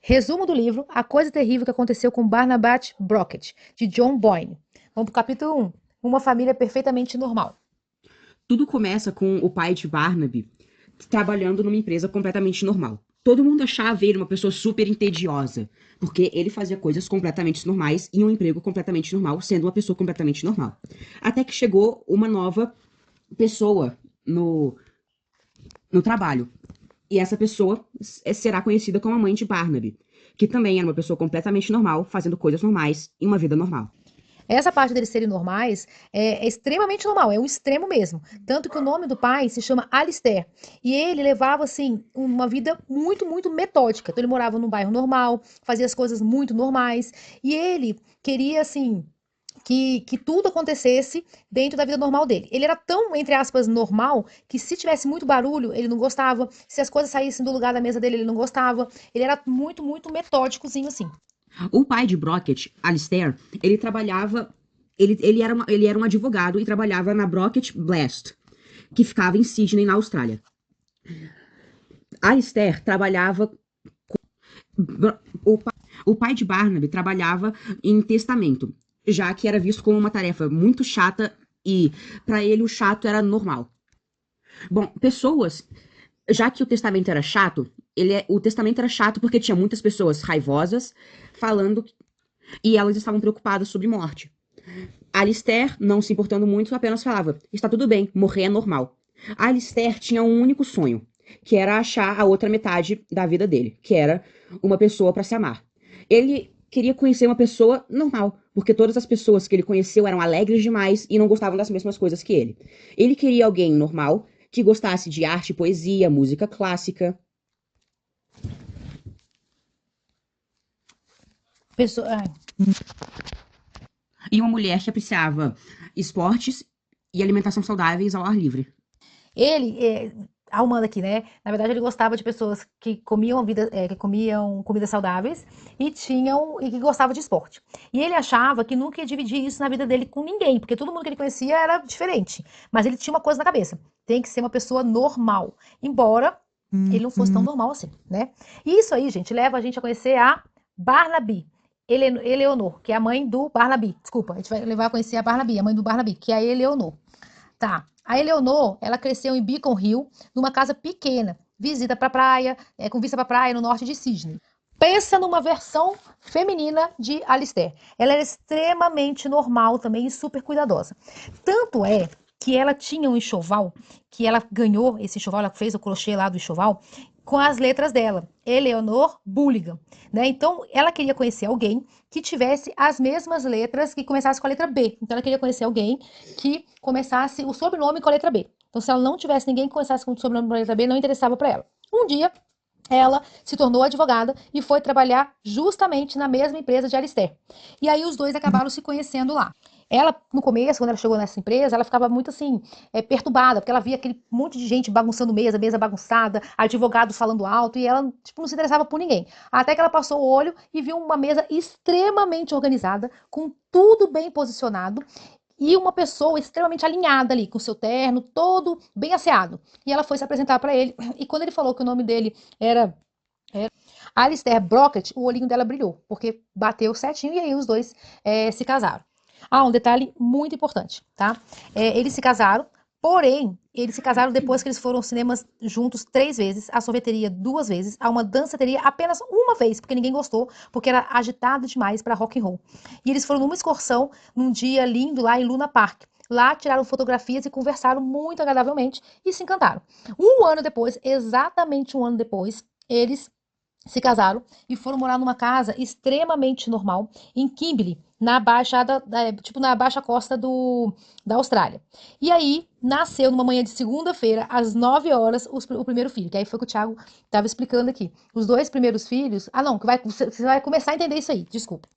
Resumo do livro: A Coisa Terrível que Aconteceu com Barnabat Brockett, de John Boyne. Vamos para o capítulo 1. Uma família perfeitamente normal. Tudo começa com o pai de Barnaby trabalhando numa empresa completamente normal. Todo mundo achava ele uma pessoa super entediosa, porque ele fazia coisas completamente normais e um emprego completamente normal, sendo uma pessoa completamente normal. Até que chegou uma nova pessoa no trabalho. E essa pessoa será conhecida como a mãe de Barnaby, que também era uma pessoa completamente normal, fazendo coisas normais em uma vida normal. Essa parte deles serem normais é extremamente normal, é um extremo mesmo. Tanto que o nome do pai se chama Alistair. E ele levava, assim, uma vida muito, muito metódica. Então, ele morava num bairro normal, fazia as coisas muito normais. E ele queria, assim, que tudo acontecesse dentro da vida normal dele. Ele era tão, entre aspas, normal, que se tivesse muito barulho, ele não gostava. Se as coisas saíssem do lugar da mesa dele, ele não gostava. Ele era muito, muito metódicozinho, assim. O pai de Brockett, Alistair, ele trabalhava. Ele era um advogado e trabalhava na Brockett Blast, que ficava em Sydney, na Austrália. Alistair trabalhava. O, o pai de Barnaby trabalhava em testamento, já que era visto como uma tarefa muito chata e, para ele, o chato era normal. Bom, pessoas. Já que o testamento era chato, o testamento era chato porque tinha muitas pessoas raivosas falando e elas estavam preocupadas sobre morte. Alistair, não se importando muito, apenas falava: está tudo bem, morrer é normal. Alistair tinha um único sonho, que era achar a outra metade da vida dele, que era uma pessoa para se amar. Ele queria conhecer uma pessoa normal, porque todas as pessoas que ele conheceu eram alegres demais e não gostavam das mesmas coisas que ele. Ele queria alguém normal, que gostasse de arte, poesia, música clássica. Pessoa, ai, E uma mulher que apreciava esportes e alimentação saudáveis ao ar livre. ele, arrumando aqui, né? Na verdade, ele gostava de pessoas que comiam que comiam comidas saudáveis e que gostavam de esporte. E ele achava que nunca ia dividir isso na vida dele com ninguém, porque todo mundo que ele conhecia era diferente. Mas ele tinha uma coisa na cabeça: tem que ser uma pessoa normal, embora ele não fosse tão normal assim, né? E isso aí, gente, leva a gente a conhecer a Barnaby. Eleonor, que é a mãe do Barnaby. Desculpa, a gente vai levar a conhecer a Barnaby, a mãe do Barnaby, que é a Eleonor. Tá. A Eleonor, ela cresceu em Beacon Hill, numa casa pequena, visita para praia, com vista para praia no norte de Sydney. Pensa numa versão feminina de Alistair. Ela era extremamente normal também e super cuidadosa. Tanto é que ela tinha um enxoval, que ela ganhou esse enxoval, ela fez o crochê lá do enxoval, com as letras dela, Eleanor Bulligan, né? Então, ela queria conhecer alguém que tivesse as mesmas letras, que começasse com a letra B. Então, ela queria conhecer alguém que começasse o sobrenome com a letra B. Então, se ela não tivesse ninguém que começasse com o sobrenome com a letra B, não interessava para ela. Um dia, ela se tornou advogada e foi trabalhar justamente na mesma empresa de Alistair. E aí os dois acabaram se conhecendo lá. Ela, no começo, quando ela chegou nessa empresa, ela ficava muito assim, perturbada, porque ela via aquele monte de gente bagunçando mesa, mesa bagunçada, advogado falando alto, e ela, tipo, não se interessava por ninguém. Até que ela passou o olho e viu uma mesa extremamente organizada, com tudo bem posicionado, e uma pessoa extremamente alinhada ali, com seu terno todo bem asseado. E ela foi se apresentar para ele, e quando ele falou que o nome dele era Alistair Brockett, o olhinho dela brilhou, porque bateu certinho e aí os dois se casaram. Ah, um detalhe muito importante, tá? Eles se casaram, porém, eles se casaram depois que eles foram aos cinemas juntos 3 vezes, à sorveteria 2 vezes, a uma danceteria apenas uma vez, porque ninguém gostou, porque era agitado demais para rock and roll. E eles foram numa excursão num dia lindo lá em Luna Park. Lá tiraram fotografias e conversaram muito agradavelmente e se encantaram. Um ano depois, exatamente um ano depois, eles se casaram e foram morar numa casa extremamente normal em Kimberley, tipo na baixa costa da Austrália. E aí nasceu numa manhã de segunda-feira, às 9 horas, o primeiro filho, que aí foi o que o Thiago estava explicando aqui. Os dois primeiros filhos. Ah, não, você vai começar a entender isso aí, desculpa.